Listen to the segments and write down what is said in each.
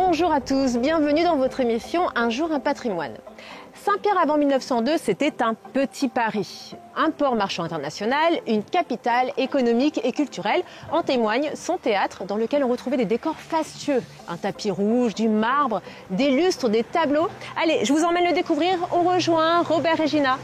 Bonjour à tous, bienvenue dans votre émission Un jour un patrimoine. Saint-Pierre avant 1902, c'était un petit Paris. Un port marchand international, une capitale économique et culturelle. En témoigne son théâtre dans lequel on retrouvait des décors fastueux. Un tapis rouge, du marbre, des lustres, des tableaux. Allez, je vous emmène le découvrir. On rejoint Robert Regina.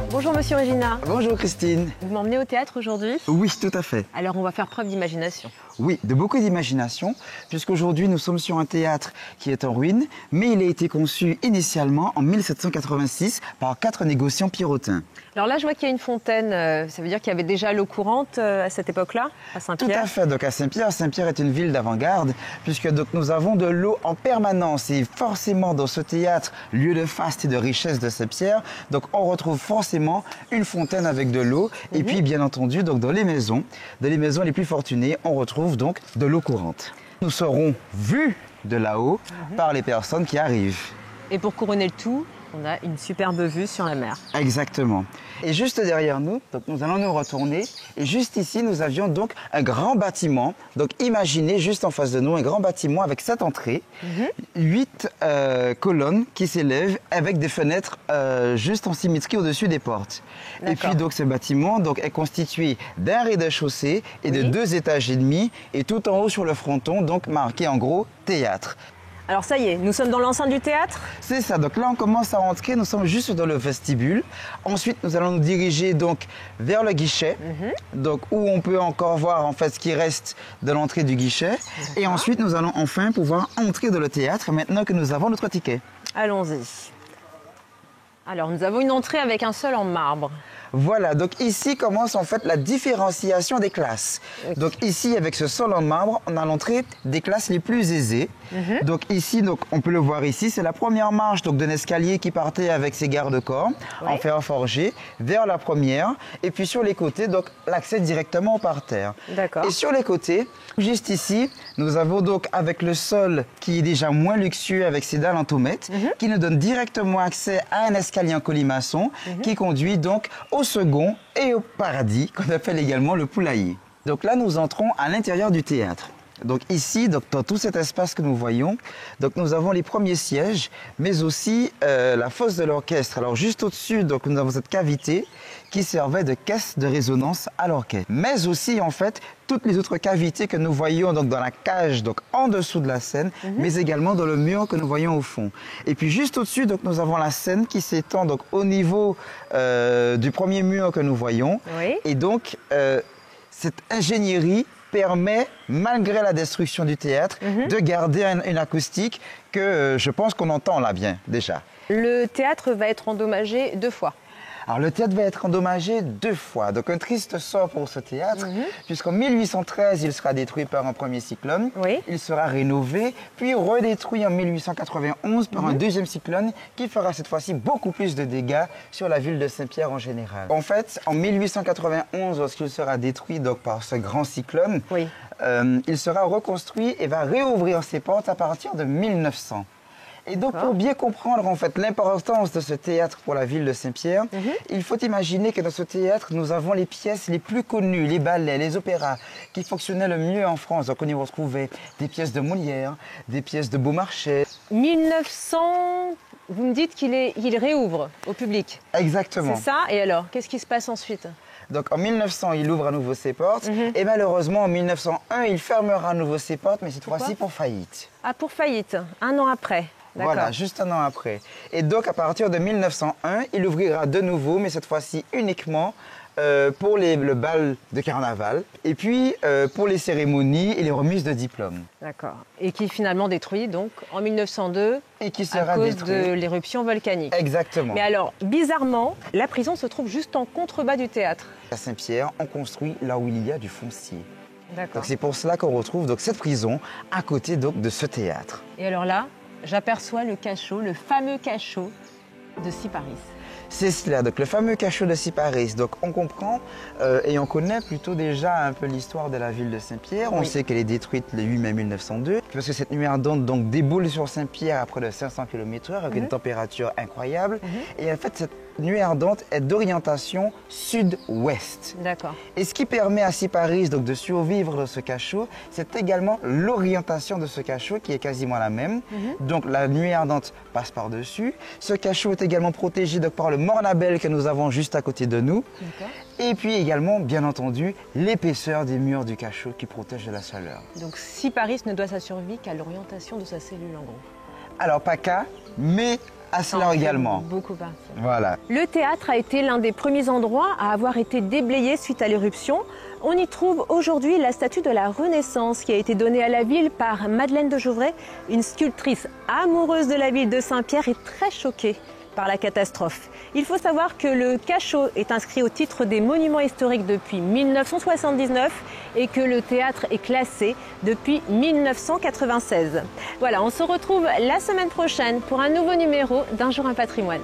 Bonjour Monsieur Regina. Bonjour Christine. Vous m'emmenez au théâtre aujourd'hui? Oui, tout à fait. Alors on va faire preuve d'imagination. Oui, de beaucoup d'imagination, puisqu'aujourd'hui nous sommes sur un théâtre qui est en ruine, mais il a été conçu initialement en 1786 par 4 négociants pirotins. Alors là, je vois qu'il y a une fontaine. Ça veut dire qu'il y avait déjà l'eau courante à cette époque-là, à Saint-Pierre? Tout à fait. Donc à Saint-Pierre, Saint-Pierre est une ville d'avant-garde, puisque donc, nous avons de l'eau en permanence. Et forcément, dans ce théâtre, lieu de faste et de richesse de Saint-Pierre, donc on retrouve forcément une fontaine avec de l'eau. Et puis, bien entendu, donc, dans les maisons les plus fortunées, on retrouve donc de l'eau courante. Nous serons vus de là-haut par les personnes qui arrivent. Et pour couronner le tout, on a une superbe vue sur la mer. Exactement. Et juste derrière nous, donc nous allons nous retourner. Et juste ici, nous avions donc un grand bâtiment. Donc imaginez juste en face de nous un grand bâtiment avec 7 entrées, 8 colonnes qui s'élèvent avec des fenêtres juste en symétrie au-dessus des portes. Et puis donc ce bâtiment donc, est constitué d'un rez-de-chaussée et de 2 étages et demi. Et tout en haut sur le fronton, donc marqué en gros théâtre. Alors ça y est, nous sommes dans l'enceinte du théâtre? C'est ça, donc là on commence à rentrer, nous sommes juste dans le vestibule. Ensuite nous allons nous diriger donc vers le guichet, donc où on peut encore voir en fait ce qui reste de l'entrée du guichet. Et ensuite nous allons enfin pouvoir entrer dans le théâtre maintenant que nous avons notre ticket. Allons-y. Alors nous avons une entrée avec un sol en marbre. Voilà, donc ici commence en fait la différenciation des classes. Donc ici, avec ce sol en marbre, on a l'entrée des classes les plus aisées. Donc ici, donc, on peut le voir ici, c'est la première marche d'un escalier qui partait avec ses garde-corps en fer forgé vers la première. Et puis sur les côtés, donc l'accès directement au parterre. Et sur les côtés, juste ici, nous avons donc avec le sol qui est déjà moins luxueux avec ses dalles en tomate, qui nous donne directement accès à un escalier en colimaçon qui conduit donc au second et au paradis, qu'on appelle également le poulailler. Donc là, nous entrons à l'intérieur du théâtre. Donc ici, donc, dans tout cet espace que nous voyons, donc nous avons les premiers sièges, mais aussi la fosse de l'orchestre. Alors juste au-dessus, donc nous avons cette cavité qui servait de caisse de résonance à l'orchestre. Mais aussi en fait toutes les autres cavités que nous voyons donc dans la cage, donc en dessous de la scène, mais également dans le mur que nous voyons au fond. Et puis juste au-dessus, donc nous avons la scène qui s'étend donc au niveau du premier mur que nous voyons. Et donc cette ingénierie permet, malgré la destruction du théâtre, de garder une acoustique que je pense qu'on entend là bien déjà. Le théâtre va être endommagé 2 fois. Alors le théâtre va être endommagé 2 fois, donc un triste sort pour ce théâtre, puisqu'en 1813 il sera détruit par un premier cyclone, il sera rénové, puis redétruit en 1891 par un deuxième cyclone qui fera cette fois-ci beaucoup plus de dégâts sur la ville de Saint-Pierre en général. En fait, en 1891, lorsqu'il sera détruit donc, par ce grand cyclone, il sera reconstruit et va réouvrir ses portes à partir de 1900. Et donc, pour bien comprendre en fait l'importance de ce théâtre pour la ville de Saint-Pierre, il faut imaginer que dans ce théâtre, nous avons les pièces les plus connues, les ballets, les opéras, qui fonctionnaient le mieux en France. Donc, on y retrouvait des pièces de Molière, des pièces de Beaumarchais. 1900, vous me dites qu'il réouvre au public. Exactement. C'est ça. Et alors, qu'est-ce qui se passe ensuite? Donc en 1900, il ouvre à nouveau ses portes et malheureusement en 1901, il fermera à nouveau ses portes, mais cette fois-ci pour faillite. Ah, pour faillite, 1 an après. Voilà, juste 1 an après. Et donc, à partir de 1901, il ouvrira de nouveau, mais cette fois-ci uniquement pour le bal de carnaval et puis pour les cérémonies et les remises de diplômes. D'accord. Et qui finalement détruit donc en 1902 et qui sera à cause détruit de l'éruption volcanique. Exactement. Mais alors, bizarrement, la prison se trouve juste en contrebas du théâtre. À Saint-Pierre, on construit là où il y a du foncier. D'accord. Donc c'est pour cela qu'on retrouve donc, cette prison à côté donc, de ce théâtre. Et alors là, j'aperçois le cachot, le fameux cachot de Cyparis. C'est cela, donc le fameux cachot de Cyparis. Donc on comprend et on connaît plutôt déjà un peu l'histoire de la ville de Saint-Pierre. On sait qu'elle est détruite le 8 mai 1902 parce que cette nuée ardente donc déboule sur Saint-Pierre à près de 500 km/h avec une température incroyable. Et en fait cette nuée ardente est d'orientation sud-ouest. D'accord. Et ce qui permet à Cyparis donc de survivre de ce cachot, c'est également l'orientation de ce cachot qui est quasiment la même. Donc la nuée ardente passe par-dessus. Ce cachot est également protégé donc, par le Mornabel que nous avons juste à côté de nous. Et puis également, bien entendu, l'épaisseur des murs du cachot qui protège de la chaleur. Donc Cyparis ne doit sa survie qu'à l'orientation de sa cellule en gros. Alors pas qu'à, mais à cela également. Beaucoup partie. Voilà. Le théâtre a été l'un des premiers endroits à avoir été déblayé suite à l'éruption. On y trouve aujourd'hui la statue de la Renaissance qui a été donnée à la ville par Madeleine de Jouvray, une sculptrice amoureuse de la ville de Saint-Pierre et très choquée par la catastrophe. Il faut savoir que le cachot est inscrit au titre des monuments historiques depuis 1979 et que le théâtre est classé depuis 1996. Voilà, on se retrouve la semaine prochaine pour un nouveau numéro d'Un jour un patrimoine.